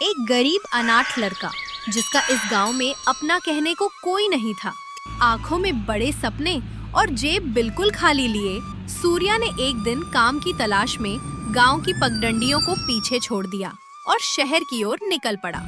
एक गरीब अनाथ लड़का जिसका इस गांव में अपना कहने को कोई नहीं था। आंखों में बड़े सपने और जेब बिल्कुल खाली लिए सूर्या ने एक दिन काम की तलाश में गांव की पगडंडियों को पीछे छोड़ दिया और शहर की ओर निकल पड़ा।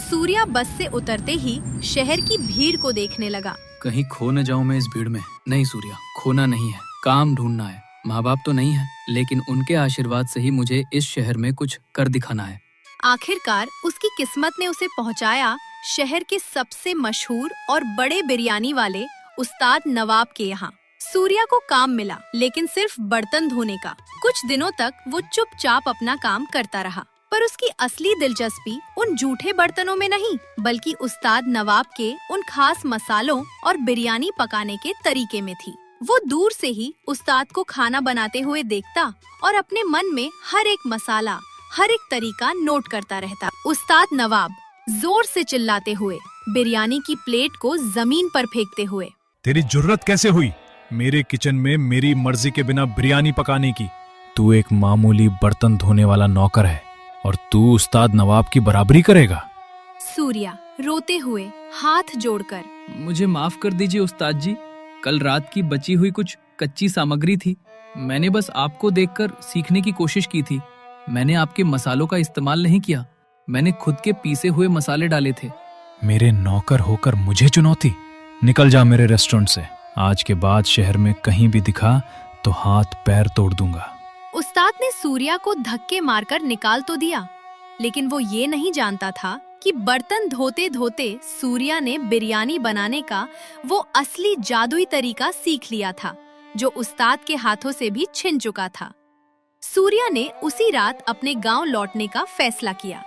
सूर्या बस से उतरते ही शहर की भीड़ को देखने लगा। कहीं खो न जाऊं मैं इस भीड़ में। नहीं सूर्या, खोना नहीं है, काम ढूंढना है। माँ बाप तो नहीं है, लेकिन उनके आशीर्वाद से ही मुझे इस शहर में कुछ कर दिखाना है। आखिरकार उसकी किस्मत ने उसे पहुंचाया शहर के सबसे मशहूर और बड़े बिरयानी वाले उस्ताद नवाब के यहाँ। सूर्या को काम मिला, लेकिन सिर्फ बर्तन धोने का। कुछ दिनों तक वो चुपचाप अपना काम करता रहा, पर उसकी असली दिलचस्पी उन जूठे बर्तनों में नहीं, बल्कि उस्ताद नवाब के उन खास मसालों और बिरयानी पकाने के तरीके में थी। वो दूर से ही उस्ताद को खाना बनाते हुए देखता और अपने मन में हर एक मसाला, हर एक तरीका नोट करता रहता। उस्ताद नवाब जोर से चिल्लाते हुए, बिरयानी की प्लेट को जमीन पर फेंकते हुए, तेरी जुर्रत कैसे हुई मेरे किचन में मेरी मर्जी के बिना बिरयानी पकाने की? तू एक मामूली बर्तन धोने वाला नौकर है और तू उस्ताद नवाब की बराबरी करेगा? सूर्या रोते हुए हाथ जोड़कर, मुझे माफ कर दीजिए उस्ताद जी। कल रात की बची हुई कुछ कच्ची सामग्री थी। मैंने बस आपको देखकर सीखने की कोशिश की थी। मैंने आपके मसालों का इस्तेमाल नहीं किया। मैंने खुद के पीसे हुए मसाले डाले थे। मेरे नौकर होकर मुझे चुनौती? निकल जा मेरे रेस्टोरेंट से। आज के बाद शहर में कहीं भी दिखा तो हाथ पैर तोड़ दूंगा। उस्ताद ने सूर्या को धक्के मारकर निकाल तो दिया, लेकिन वो ये नहीं जानता था कि बर्तन धोते धोते सूर्या ने बिरयानी बनाने का वो असली जादुई तरीका सीख लिया था, जो उस्ताद के हाथों से भी छिन चुका था। सूर्या ने उसी रात अपने गांव लौटने का फैसला किया।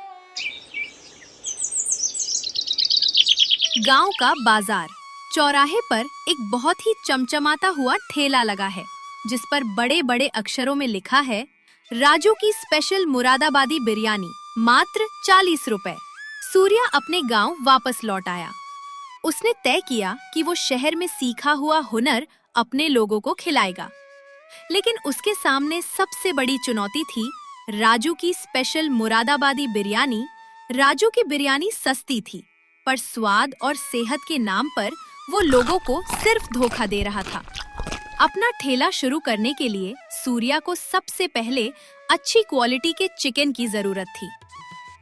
गांव का बाजार, चौराहे पर एक बहुत ही चमचमाता हुआ ठेला लगा है, जिस पर बड़े बड़े अक्षरों में लिखा है, राजू की स्पेशल मुरादाबादी बिरयानी, मात्र 40 रुपए। सूर्या अपने गांव वापस लौट आया। उसने तय किया कि वो शहर में सीखा हुआ हुनर अपने लोगों को खिलाएगा, लेकिन उसके सामने सबसे बड़ी चुनौती थी राजू की स्पेशल मुरादाबादी बिरयानी। राजू की बिरयानी सस्ती थी, पर स्वाद और सेहत के नाम पर वो लोगों को सिर्फ धोखा दे रहा था। अपना ठेला शुरू करने के लिए सूर्या को सबसे पहले अच्छी क्वालिटी के चिकन की जरूरत थी।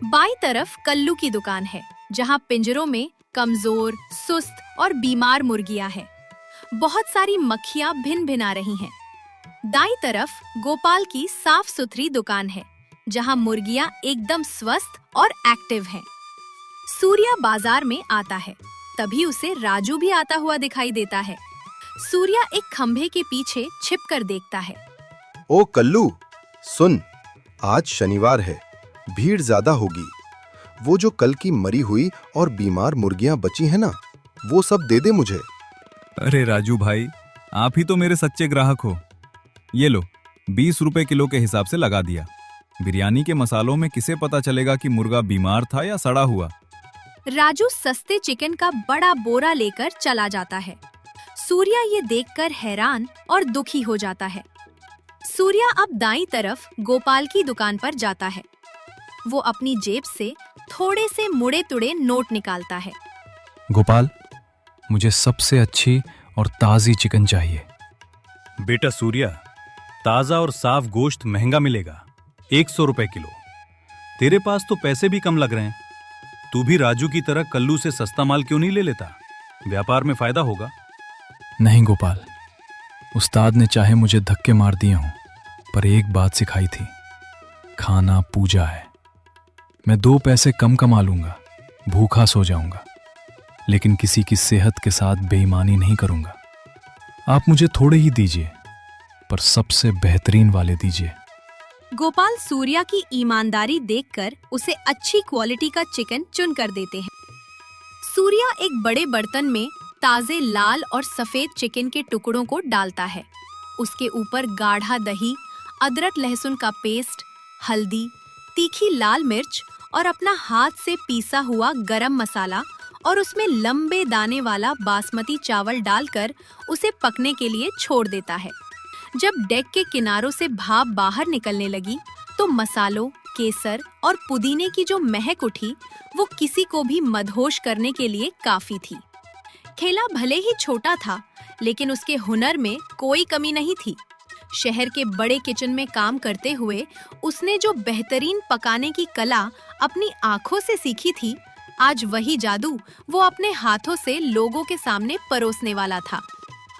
बाईं तरफ कल्लू की दुकान है, जहां पिंजरों में कमजोर, सुस्त और बीमार मुर्गियां हैं। बहुत सारी मक्खियां भिन भिना रही हैं। दाईं तरफ गोपाल की साफ सुथरी दुकान है, जहां मुर्गियां एकदम स्वस्थ और एक्टिव हैं। सूर्या बाजार में आता है, तभी उसे राजू भी आता हुआ दिखाई देता है। सूर्या एक खंभे के पीछे छिपकर देखता है। ओ कल्लू, सुन, आज शनिवार है, भीड़ ज्यादा होगी। वो जो कल की मरी हुई और बीमार मुर्गियां बची हैं ना, वो सब दे दे मुझे। अरे राजू भाई, आप ही तो मेरे सच्चे ग्राहक हो। ये लो, 20 रुपए किलो के हिसाब से लगा दिया। बिरयानी के मसालों में किसे पता चलेगा कि मुर्गा बीमार था या सड़ा हुआ? राजू सस्ते चिकन का बड़ा बोरा लेकर चला जाता है। सूर्या ये देखकर हैरान और दुखी हो जाता है। सूर्या अब दाईं तरफ गोपाल की दुकान पर जाता है। वो अपनी जेब से थोड़े से मुड़े तुड़े नोट निकालता है। गोपाल, मुझे सबसे अच्छी और ताजी चिकन चाहिए। बेटा सूर्या, ताजा और साफ गोश्त महंगा मिलेगा, 100 रुपए किलो। तेरे पास तो पैसे भी कम लग रहे हैं। तू भी राजू की तरह कल्लू से सस्ता माल क्यों नहीं ले लेता? व्यापार में फायदा होगा। नहीं गोपाल, उस्ताद ने चाहे मुझे धक्के मार दिए हों, पर एक बात सिखाई थी, खाना पूजा है। मैं 2 पैसे कम कमा लूंगा, भूखा सो जाऊंगा, लेकिन किसी की सेहत के साथ बेईमानी नहीं करूंगा। आप मुझे थोड़े ही दीजिए, पर सबसे बेहतरीन वाले दीजिए। गोपाल सूर्या की ईमानदारी देखकर उसे अच्छी क्वालिटी का चिकन चुन कर देते हैं। सूर्या एक बड़े बर्तन में ताजे लाल और सफेद चिकन के टुकड़ों को डालता है। उसके ऊपर गाढ़ा दही, अदरक लहसुन का पेस्ट, हल्दी, तीखी लाल मिर्च और अपना हाथ से पीसा हुआ गरम मसाला और उसमें लंबे दाने वाला बासमती चावल डालकर उसे पकने के लिए छोड़ देता है। जब डेक के किनारों से भाप बाहर निकलने लगी, तो मसालों, केसर और पुदीने की जो महक उठी वो किसी को भी मदहोश करने के लिए काफी थी। ठेला भले ही छोटा था, लेकिन उसके हुनर में कोई कमी नहीं थी। शहर के बड़े किचन में काम करते हुए उसने जो बेहतरीन पकाने की कला अपनी आंखों से सीखी थी, आज वही जादू वो अपने हाथों से लोगों के सामने परोसने वाला था।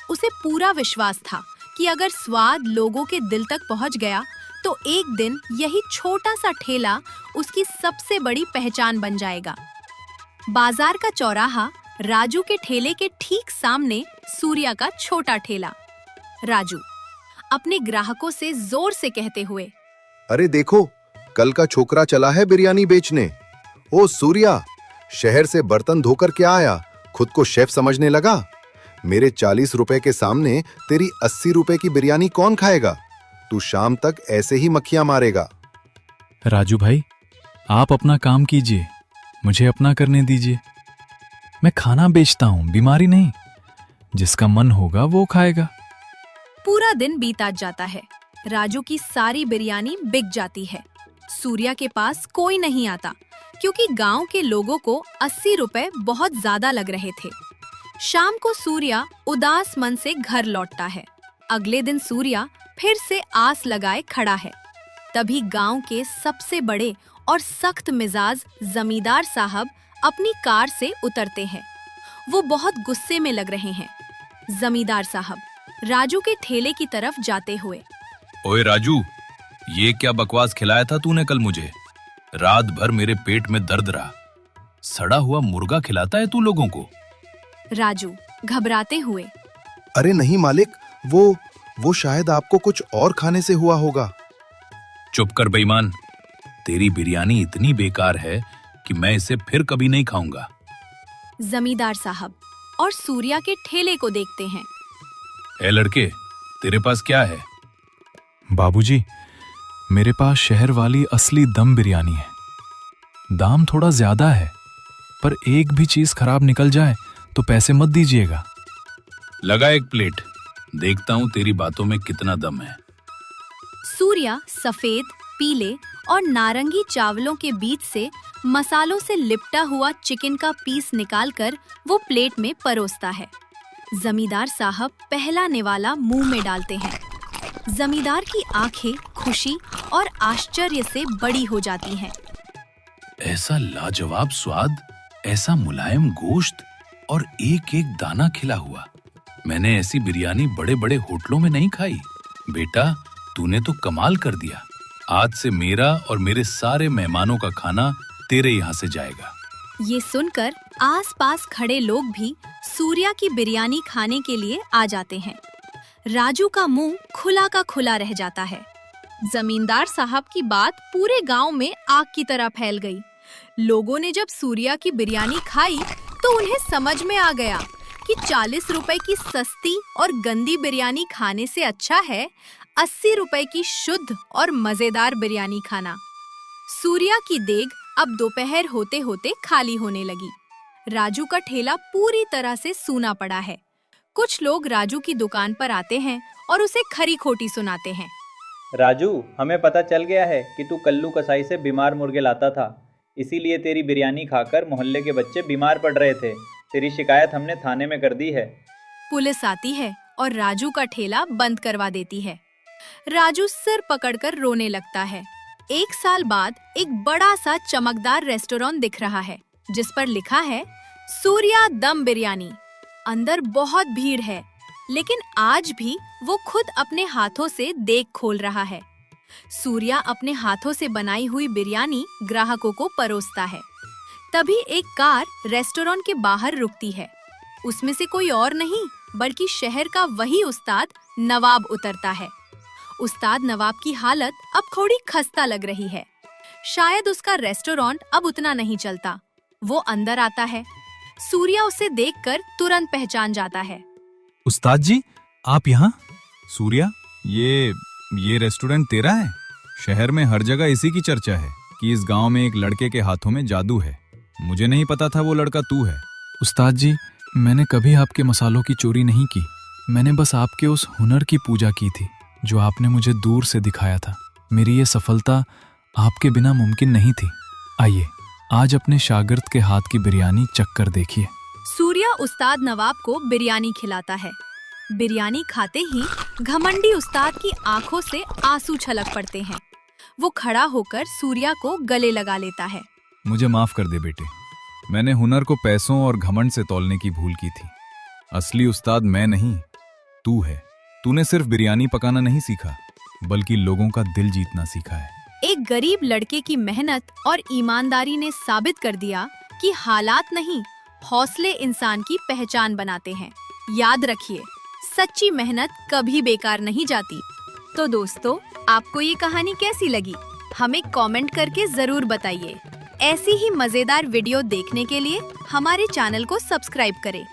उसे पूरा विश्वास था कि अगर स्वाद लोगों के दिल तक पहुंच गया तो एक दिन यही छोटा सा ठेला उसकी सबसे बड़ी पहचान बन जाएगा। बाजार का चौराहा, राजू के ठेले के ठीक सामने सूर्या का छोटा ठेला। राजू अपने ग्राहकों से जोर से कहते हुए, अरे देखो, कल का छोकरा चला है बिरयानी बेचने। ओ सूर्या, शहर से बर्तन धोकर क्या आया, खुद को शेफ समझने लगा? मेरे 40 रुपए के सामने तेरी 80 रुपए की बिरयानी कौन खाएगा? तू शाम तक ऐसे ही मक्खियां मारेगा। राजू भाई, आप अपना काम कीजिए, मुझे अपना करने दीजिए। मैं खाना बेचता हूं, बीमारी नहीं। जिसका मन होगा वो खाएगा। पूरा दिन बीता जाता है। राजू की सारी बिरयानी बिक जाती है। सूर्या के पास कोई नहीं आता, क्योंकि गांव के लोगों को 80 रुपए बहुत ज्यादा लग रहे थे। शाम को सूर्या उदास मन से घर लौटता है। अगले दिन सूर्या फिर से आस लगाए खड़ा है। तभी गांव के सबसे बड़े और सख्त मिजाज जमींदार साहब अपनी कार से उतरते हैं। वो बहुत गुस्से में लग रहे हैं। जमींदार साहब राजू के ठेले की तरफ जाते हुए, ओए राजू, ये क्या बकवास खिलाया था तूने कल मुझे? रात भर मेरे पेट में दर्द रहा। सड़ा हुआ मुर्गा खिलाता है तू लोगों को? राजू घबराते हुए, अरे नहीं मालिक, वो शायद आपको कुछ और खाने से हुआ होगा। चुप कर बेईमान, तेरी बिरयानी इतनी बेकार है कि मैं इसे फिर कभी नहीं खाऊंगा। जमींदार साहब और सूर्या के ठेले को देखते हैं। ए लड़के, तेरे पास क्या है? बाबूजी, मेरे पास शहर वाली असली दम बिरयानी है। दाम थोड़ा ज्यादा है, पर एक भी चीज खराब निकल जाए तो पैसे मत दीजिएगा। लगा एक प्लेट, देखता हूं तेरी बातों में कितना दम है। सूर्या सफेद, पीले और नारंगी चावलों के बीच से मसालों से लिपटा हुआ चिकन का पीस निकालकर वो प्लेट में परोसता है। जमींदार साहब पहला निवाला मुंह में डालते हैं। जमींदार की आंखें खुशी और आश्चर्य से बड़ी हो जाती हैं। ऐसा लाजवाब स्वाद, ऐसा मुलायम गोश्त और एक एक दाना खिला हुआ। मैंने ऐसी बिरयानी बड़े बड़े होटलों में नहीं खाई। बेटा, तूने तो कमाल कर दिया। आज से मेरा और मेरे सारे मेहमानों का खाना तेरे यहाँ से जाएगा। ये सुनकर आसपास खड़े लोग भी सूर्या की बिरयानी खाने के लिए आ जाते हैं। राजू का मुंह खुला का खुला रह जाता है। जमींदार साहब की बात पूरे गांव में आग की तरह फैल गई। लोगों ने जब सूर्या की बिरयानी खाई तो उन्हें समझ में आ गया कि 40 रुपए की सस्ती और गंदी बिरयानी खाने से अच्छा है 80 रुपए की शुद्ध और मजेदार बिरयानी खाना। सूर्या की देग अब दोपहर होते होते खाली होने लगी। राजू का ठेला पूरी तरह से सूना पड़ा है। कुछ लोग राजू की दुकान पर आते हैं और उसे खरी खोटी सुनाते हैं। राजू, हमें पता चल गया है कि तू कल्लू कसाई से बीमार मुर्गे लाता था, इसीलिए तेरी बिरयानी खाकर मोहल्ले के बच्चे बीमार पड़ रहे थे। तेरी शिकायत हमने थाने में कर दी है। पुलिस आती है और राजू का ठेला बंद करवा देती है। राजू सिर पकड़कर रोने लगता है। 1 साल बाद एक बड़ा सा चमकदार रेस्टोरेंट दिख रहा है, जिस पर लिखा है सूर्या दम बिरयानी। अंदर बहुत भीड़ है, लेकिन आज भी वो खुद अपने हाथों से देग खोल रहा है। सूर्या अपने हाथों से बनाई हुई बिरयानी ग्राहकों को परोसता है। तभी एक कार रेस्टोरेंट के बाहर रुकती है। उसमें से कोई और नहीं बल्कि शहर का वही उस्ताद नवाब उतरता है। उस्ताद नवाब की हालत अब थोड़ी खस्ता लग रही है। शायद उसका रेस्टोरेंट अब उतना नहीं चलता। वो अंदर आता है। सूर्या उसे देखकर तुरंत पहचान जाता है। उस्ताद जी, आप यहाँ? सूर्या, ये रेस्टोरेंट तेरा है? शहर में हर जगह इसी की चर्चा है कि इस गांव में एक लड़के के हाथों में जादू है। मुझे नहीं पता था वो लड़का तू है। उस्ताद जी, मैंने कभी आपके मसालों की चोरी नहीं की। मैंने बस आपके उस हुनर की पूजा की थी जो आपने मुझे दूर से दिखाया था। मेरी ये सफलता आपके बिना मुमकिन नहीं थी। आइए आज अपने शागिर्द के हाथ की बिरयानी चख कर देखिए। सूर्या उस्ताद नवाब को बिरयानी खिलाता है। बिरयानी खाते ही घमंडी उस्ताद की आंखों से आंसू छलक पड़ते हैं। वो खड़ा होकर सूर्या को गले लगा लेता है। मुझे माफ कर दे बेटे, मैंने हुनर को पैसों और घमंड से तौलने की भूल की थी। असली उस्ताद मैं नहीं, तू है। तूने सिर्फ बिरयानी पकाना नहीं सीखा, बल्कि लोगों का दिल जीतना सीखा है। एक गरीब लड़के की मेहनत और ईमानदारी ने साबित कर दिया कि हालात नहीं, हौसले इंसान की पहचान बनाते हैं। याद रखिए, सच्ची मेहनत कभी बेकार नहीं जाती। तो दोस्तों, आपको ये कहानी कैसी लगी? हमें कमेंट करके जरूर बताइए। ऐसी ही मजेदार वीडियो देखने के लिए हमारे चैनल को सब्सक्राइब करें।